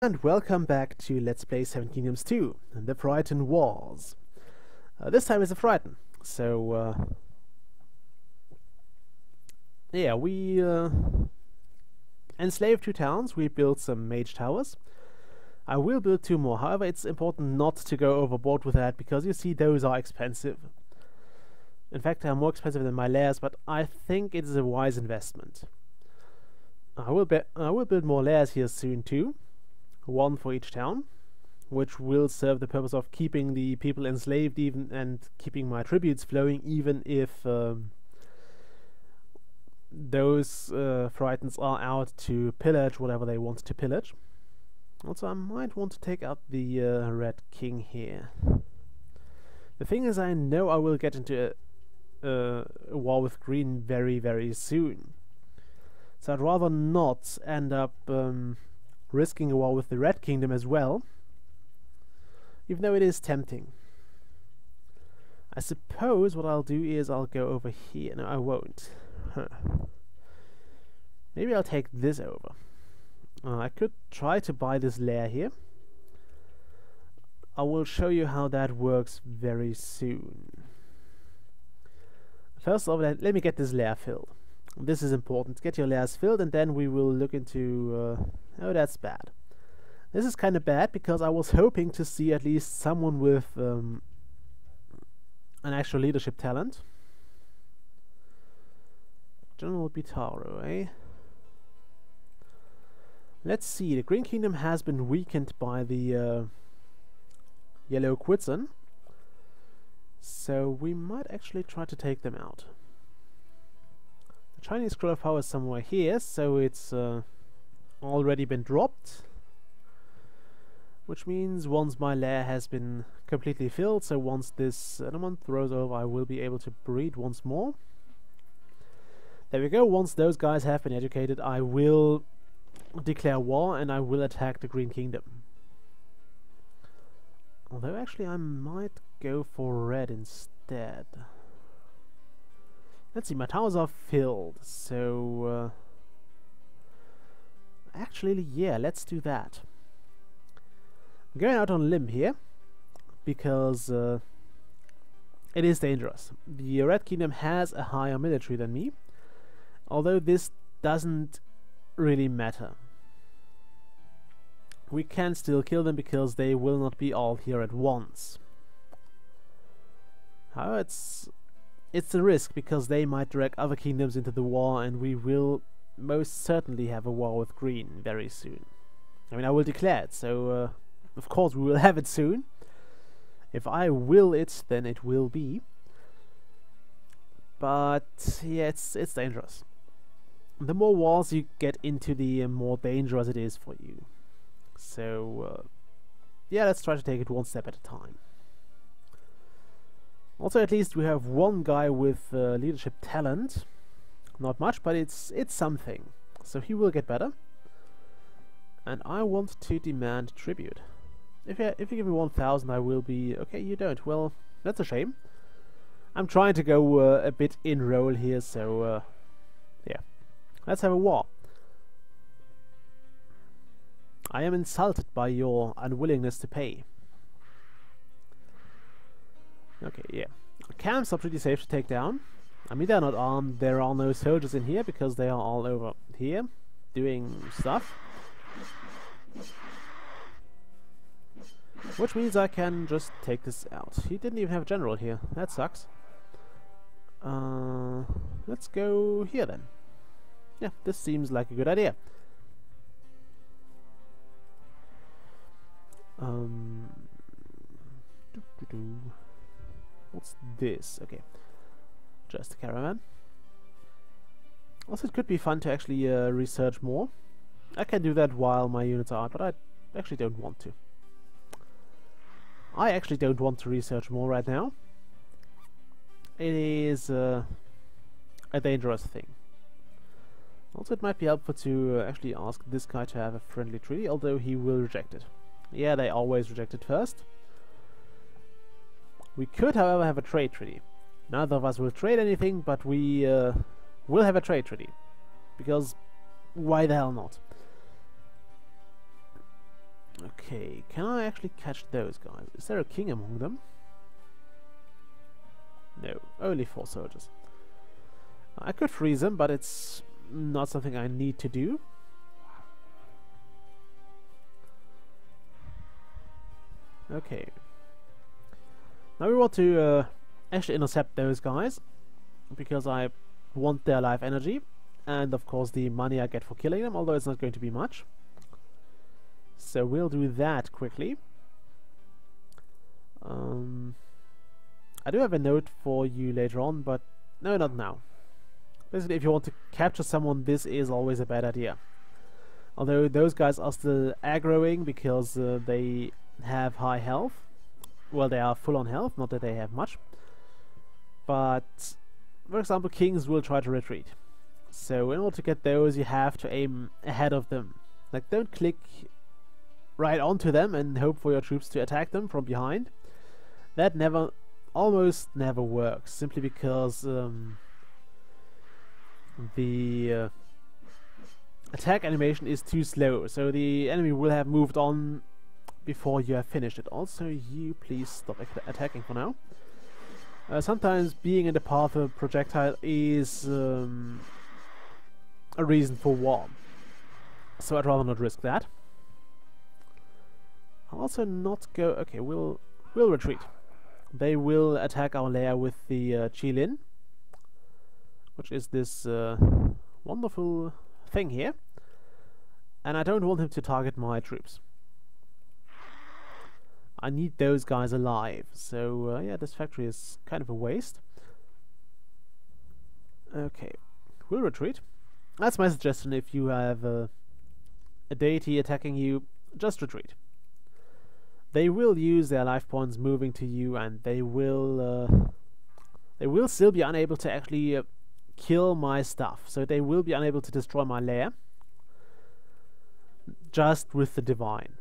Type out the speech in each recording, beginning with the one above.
And welcome back to Let's Play Seven Kingdoms 2, The Frighten Wars. This time is a Frighten. So, yeah, we enslaved 2 towns, we built some mage towers. I will build 2 more, however it's important not to go overboard with that, because you see those are expensive. In fact, they are more expensive than my lairs, but I think it is a wise investment. I will build more lairs here soon too. 1 for each town, which will serve the purpose of keeping the people enslaved even and keeping my tributes flowing, even if those Frightens are out to pillage whatever they want to pillage. Also, I might want to take out the Red King here. The thing is, I know I will get into a war with Green very, very soon. So I'd rather not end up risking a war with the Red Kingdom as well, even though it is tempting. I suppose what I'll do is I'll go over here. No, I won't. Maybe I'll take this over. I could try to buy this lair here. I will show you how that works very soon. First of all, let me get this lair filled. This is important. Get your lairs filled, and then we will look into... oh, that's bad. This is kind of bad, because I was hoping to see at least someone with an actual leadership talent. General Bitaro, eh? Let's see. The Green Kingdom has been weakened by the Yellow Quitson, so we might actually try to take them out. The Chinese Scroll of Power is somewhere here, so it's already been dropped, which means once my lair has been completely filled, so once this month throws over, I will be able to breed once more. There we go. Once those guys have been educated, I will declare war and I will attack the Green Kingdom. Although actually I might go for red instead. Let's see, my towers are filled, so actually, yeah, let's do that. I'm going out on a limb here, because it is dangerous. The Red Kingdom has a higher military than me, although this doesn't really matter. We can still kill them, because they will not be all here at once. However, it's a risk, because they might drag other kingdoms into the war, and we will most certainly have a war with Green very soon. I mean, I will declare it, so of course we will have it soon. If I will it, then it will be. But yeah, it's dangerous. The more wars you get into, the more dangerous it is for you. So yeah, let's try to take it one step at a time. Also, at least we have one guy with leadership talent. Not much, but it's something. So he will get better. And I want to demand tribute. If you give me 1,000, I will be... Okay, you don't. Well, that's a shame. I'm trying to go a bit in role here, so yeah. Let's have a war. I am insulted by your unwillingness to pay. Okay, yeah. Camps are pretty safe to take down. I mean, they're not armed. There are no soldiers in here, because they are all over here doing stuff. Which means I can just take this out. He didn't even have a general here. That sucks. Let's go here then. Yeah, this seems like a good idea. What's this? Okay. Just a caravan. Also, it could be fun to actually research more. I can do that while my units are out, but I actually don't want to. I actually don't want to research more right now. It is a dangerous thing. Also, it might be helpful to actually ask this guy to have a friendly treaty, although he will reject it. Yeah, they always reject it first. We could, however, have a trade treaty. Neither of us will trade anything, but we will have a trade treaty. Because why the hell not? Okay, can I actually catch those guys? Is there a king among them? No, only 4 soldiers. I could freeze them, but it's not something I need to do. Okay. Now we want to actually intercept those guys, because I want their life energy, and of course the money I get for killing them, although it's not going to be much. So we'll do that quickly. I do have a note for you later on, but no, not now. Basically, if you want to capture someone, this is always a bad idea. Although those guys are still aggroing because they have high health. Well, they are full on health, not that they have much. But, for example, kings will try to retreat. So in order to get those, you have to aim ahead of them. Like, don't click right onto them and hope for your troops to attack them from behind. That almost never works, simply because the attack animation is too slow, so the enemy will have moved on before you have finished it. Also, you please stop attacking for now. Sometimes being in the path of a projectile is a reason for war, so I'd rather not risk that. I'll also not go... Okay, we'll retreat. They will attack our lair with the Qilin, which is this wonderful thing here, and I don't want him to target my troops. I need those guys alive, so yeah, this factory is kind of a waste. Okay, we'll retreat. That's my suggestion. If you have a deity attacking you, just retreat. They will use their life points moving to you, and they will still be unable to actually kill my stuff. So they will be unable to destroy my lair, just with the divine.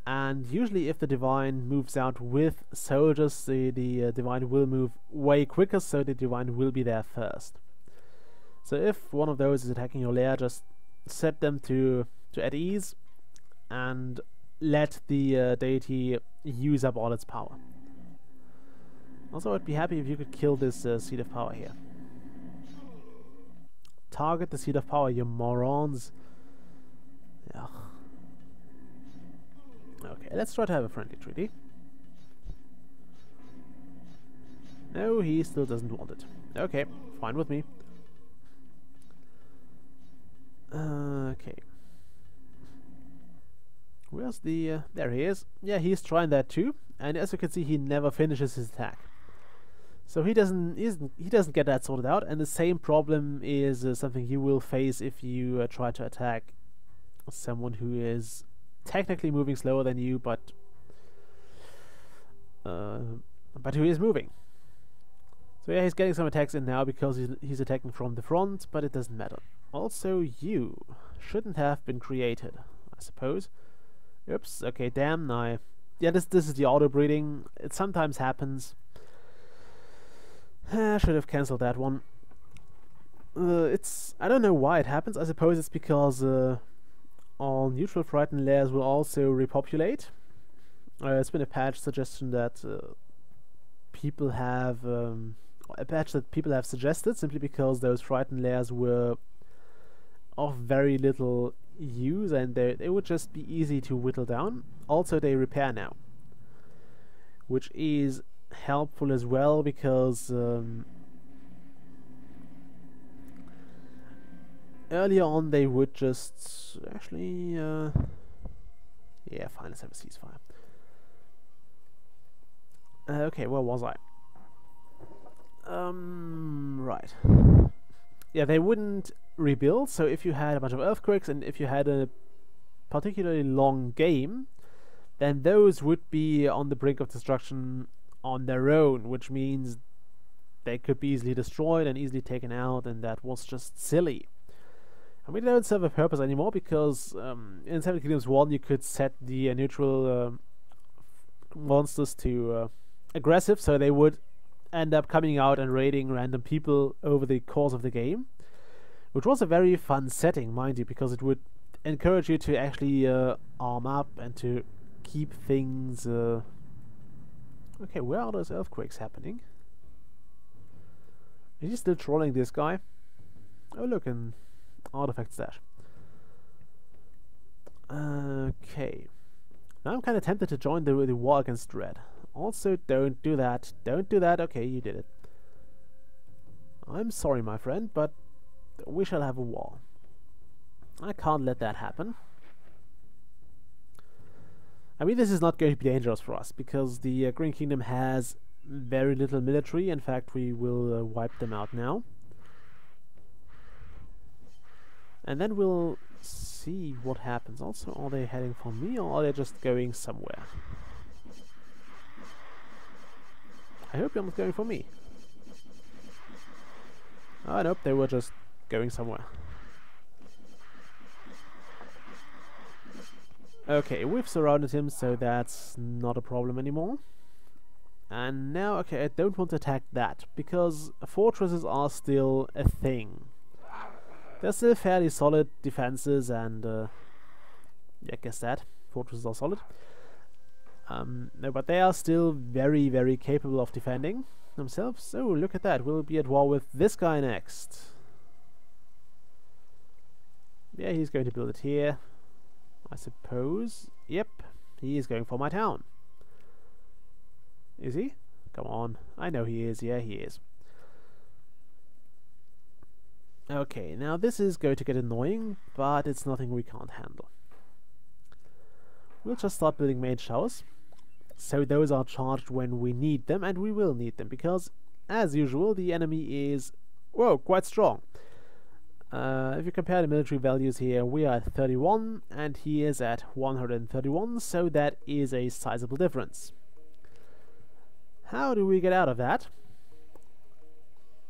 And usually, if the divine moves out with soldiers, the divine will move way quicker, so the divine will be there first. So if one of those is attacking your lair, just set them to at ease, and let the deity use up all its power. Also, I'd be happy if you could kill this seed of power here. Target the seed of power, you morons. Yeah. Okay, let's try to have a friendly treaty. No, he still doesn't want it. Okay, fine with me. Okay. Where's the... there he is. Yeah, he's trying that too. And as you can see, he never finishes his attack. So he doesn't get that sorted out. And the same problem is something you will face if you try to attack someone who is technically moving slower than you, but who is moving. So yeah, he's getting some attacks in now because he's attacking from the front, but it doesn't matter. Also, you shouldn't have been created, I suppose. Oops, okay, damn, yeah, this is the auto-breeding. It sometimes happens. I should have cancelled that one. I don't know why it happens. I suppose it's because all neutral frightened layers will also repopulate. It's been a patch suggestion that people have... a patch that people have suggested, simply because those frightened layers were of very little use, and they would just be easy to whittle down. Also, they repair now, which is helpful as well, because earlier on they would just actually yeah, fine, let's have a ceasefire. Okay, where was I? Right. Yeah, they wouldn't rebuild, so if you had a bunch of earthquakes and if you had a particularly long game, then those would be on the brink of destruction on their own, which means they could be easily destroyed and easily taken out, and that was just silly. I mean, they don't serve a purpose anymore, because in Seven Kingdoms 1 you could set the neutral monsters to aggressive, so they would end up coming out and raiding random people over the course of the game, which was a very fun setting, mind you, because it would encourage you to actually arm up and to keep things... Okay, where are those earthquakes happening? Is he still trolling this guy? Oh look, an artifact stash. Okay. Now I'm kind of tempted to join the war against Red. Also, don't do that. Don't do that. Okay, you did it. I'm sorry, my friend, but we shall have a war. I can't let that happen. I mean, this is not going to be dangerous for us, because the Green Kingdom has very little military. In fact, we will wipe them out now. And then we'll see what happens. Also, are they heading for me, or are they just going somewhere? I hope you're not going for me. Oh, nope, they were just going somewhere. Okay, we've surrounded him, so that's not a problem anymore. And now, okay, I don't want to attack that, because fortresses are still a thing. They're still fairly solid defenses, and yeah, I guess that. Fortresses are solid. No, but they are still very, very capable of defending themselves. So, look at that, we'll be at war with this guy next. Yeah, he's going to build it here, I suppose. Yep, he is going for my town. Is he? Come on, I know he is, yeah, he is. Okay, now this is going to get annoying, but it's nothing we can't handle. We'll just start building mage towers, so those are charged when we need them, and we will need them, because, as usual, the enemy is, whoa, quite strong. If you compare the military values here, we are at 31, and he is at 131, so that is a sizable difference. How do we get out of that?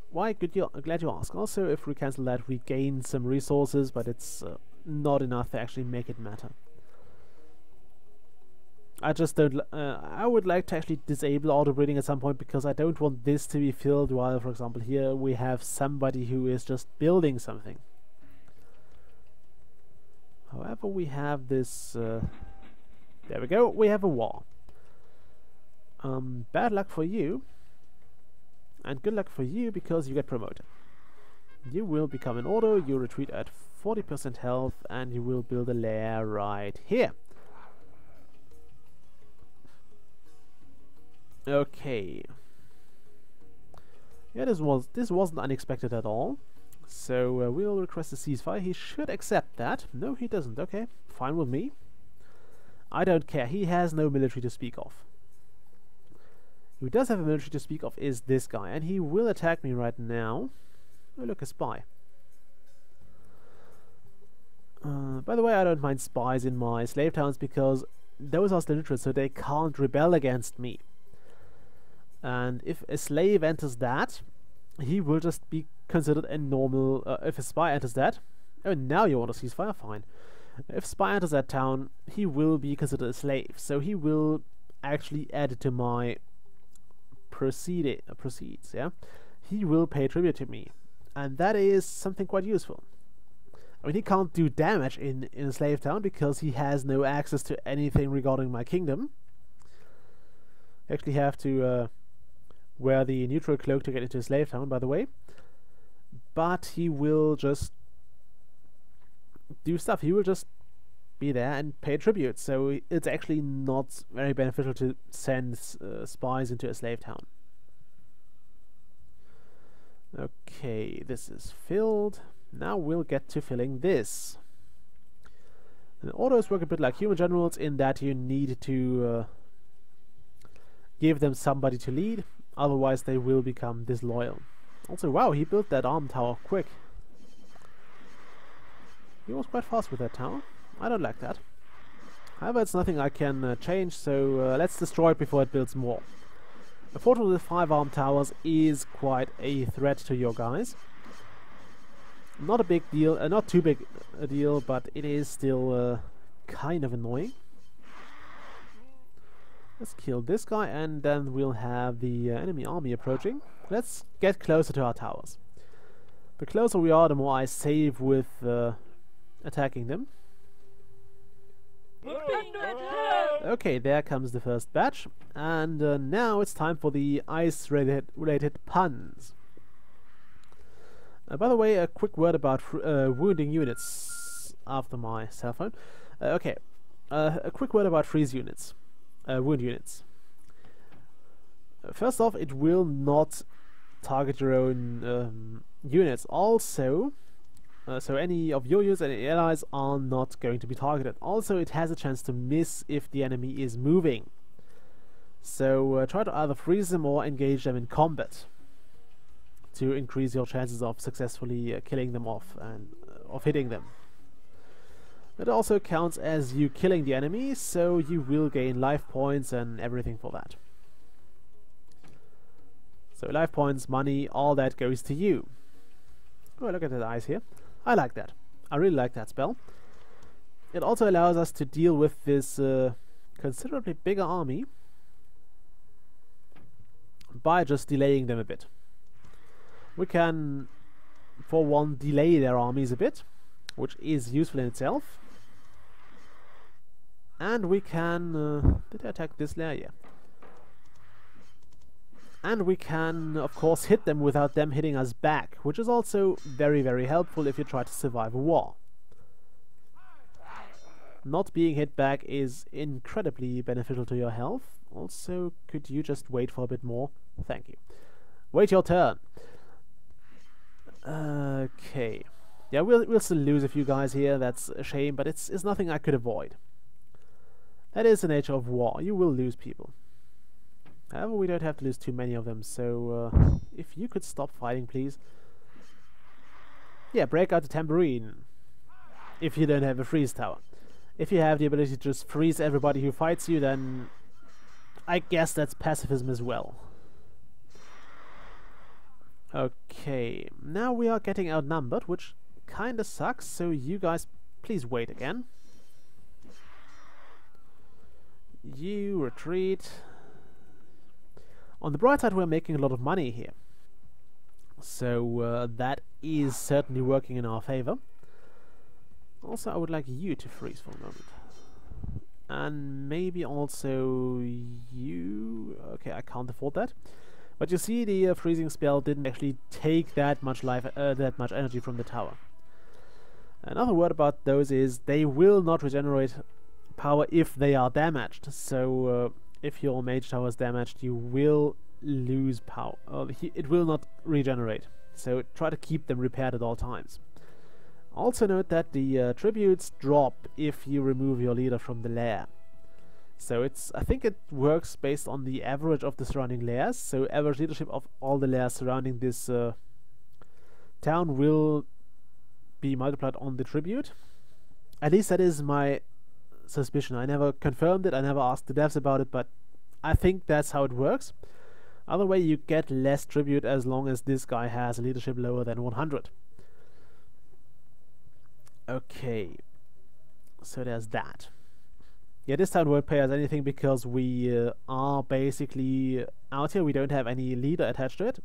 Why, glad you ask. Also, if we cancel that, we gain some resources, but it's not enough to actually make it matter. I just don't... I would like to actually disable auto-breeding at some point, because I don't want this to be filled while, for example, here we have somebody who is just building something. However, we have this... there we go, we have a war. Bad luck for you. And good luck for you, because you get promoted. You will become an auto, you retreat at 40% health, and you will build a lair right here. Okay. Yeah, this wasn't unexpected at all. So we'll request a ceasefire. He should accept that. No, he doesn't. Okay, fine with me. I don't care. He has no military to speak of. Who does have a military to speak of is this guy, and he will attack me right now. Oh, look, a spy. By the way, I don't mind spies in my slave towns, because those are still neutral, so they can't rebel against me. And if a slave enters that, he will just be considered a normal... if a spy enters that... Oh, now you want a ceasefire? Fine. If a spy enters that town, he will be considered a slave, so he will actually add to my... proceeds, yeah? He will pay tribute to me, and that is something quite useful. I mean, he can't do damage in a slave town, because he has no access to anything regarding my kingdom. You actually have to wear the neutral cloak to get into a slave town, by the way. But he will just do stuff. He will just be there and pay tribute, so it's actually not very beneficial to send spies into a slave town. Okay, this is filled. Now we'll get to filling this. And autos work a bit like human generals, in that you need to give them somebody to lead, otherwise they will become disloyal. Also, wow, he built that arm tower quick. He was quite fast with that tower. I don't like that. However, it's nothing I can change, so let's destroy it before it builds more. A fortress with 5 armed towers is quite a threat to your guys. Not a big deal, not too big a deal, but it is still kind of annoying. Let's kill this guy, and then we'll have the enemy army approaching. Let's get closer to our towers. The closer we are, the more I save with attacking them. Okay, there comes the first batch, and now it's time for the ice-related puns. By the way, a quick word about wounding units after my cell phone. A quick word about freeze units, wound units. First off, it will not target your own units. Also, so any of your units and allies are not going to be targeted. Also, it has a chance to miss if the enemy is moving. So try to either freeze them or engage them in combat to increase your chances of successfully killing them off and of hitting them. It also counts as you killing the enemy, so you will gain life points and everything for that. So life points, money, all that goes to you. Oh, look at that ice here. I like that. I really like that spell. It also allows us to deal with this considerably bigger army by just delaying them a bit. We can, for one, delay their armies a bit, which is useful in itself. And we can... did I attack this layer? Yeah. And we can, of course, hit them without them hitting us back, which is also very, very helpful if you try to survive a war. Not being hit back is incredibly beneficial to your health. Also, could you just wait for a bit more? Thank you. Wait your turn. Okay. Yeah, we'll still lose a few guys here. That's a shame, but it's nothing I could avoid. That is the nature of war. You will lose people. However, we don't have to lose too many of them, so if you could stop fighting, please. Yeah, break out the tambourine. If you don't have a freeze tower. If you have the ability to just freeze everybody who fights you, then I guess that's pacifism as well. Okay, now we are getting outnumbered, which kinda sucks, so you guys please wait again. You retreat. On the bright side, we're making a lot of money here. So that is certainly working in our favor. Also, I would like you to freeze for a moment. And maybe also you... Okay, I can't afford that. But you see, the freezing spell didn't actually take that much energy from the tower. Another word about those is they will not regenerate power if they are damaged. So if your mage tower is damaged, you will lose power. It will not regenerate. So try to keep them repaired at all times. Also note that the tributes drop if you remove your leader from the lair. So I think it works based on the average of the surrounding lairs. So average leadership of all the lairs surrounding this town will be multiplied on the tribute. At least that is my suspicion. I never confirmed it, I never asked the devs about it, but I think that's how it works. Other way, you get less tribute as long as this guy has a leadership lower than 100. Okay, so there's that. Yeah, this town won't pay us anything because we are basically out here. We don't have any leader attached to it.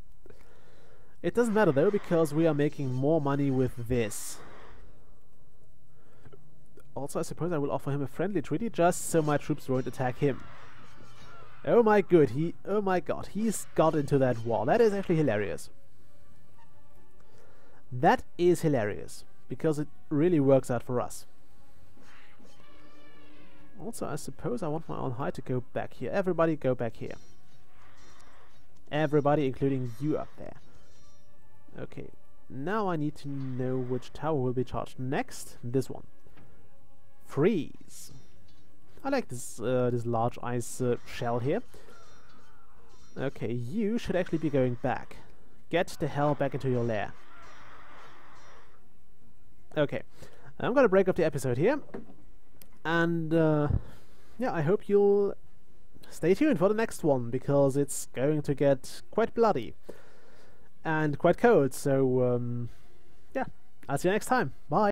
It doesn't matter though, because we are making more money with this. Also, I suppose I will offer him a friendly treaty just so my troops won't attack him. Oh my god, he's got into that war. That is actually hilarious. That is hilarious, because it really works out for us. Also, I suppose I want my on high to go back here. Everybody go back here. Everybody, including you up there. Okay, now I need to know which tower will be charged next. This one. Freeze. I like this this large ice shell here. Okay, you should actually be going back. Get the hell back into your lair. Okay, I'm gonna break up the episode here. And yeah, I hope you'll stay tuned for the next one, because it's going to get quite bloody and quite cold. So yeah, I'll see you next time. Bye.